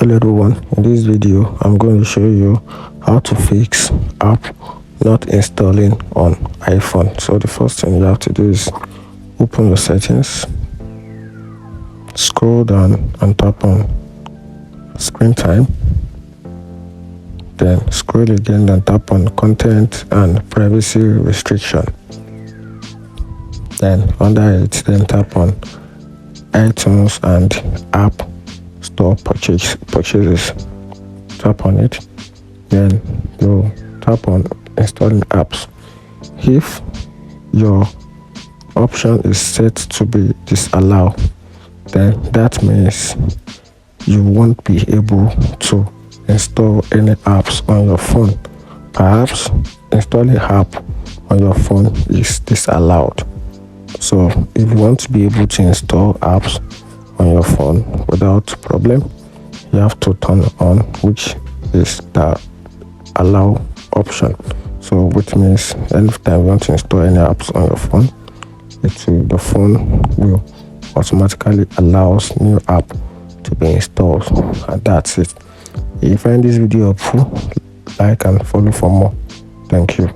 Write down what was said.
Hello everyone, in this video I'm going to show you how to fix app not installing on iPhone. So the first thing you have to do is open your settings, scroll down and tap on screen time, then scroll again and tap on content and privacy restriction, then under it then tap on iTunes and app store purchases. Tap on it, then you tap on installing apps. If your option is set to be disallowed, then that means you won't be able to install any apps on your phone. Perhaps installing app on your phone is disallowed. So if you want to be able to install apps on your phone without problem, you have to turn on which is the allow option. So which means anytime you want to install any apps on your phone, the phone will automatically allows new app to be installed, and that's it. If you find this video helpful, like and follow for more. Thank you.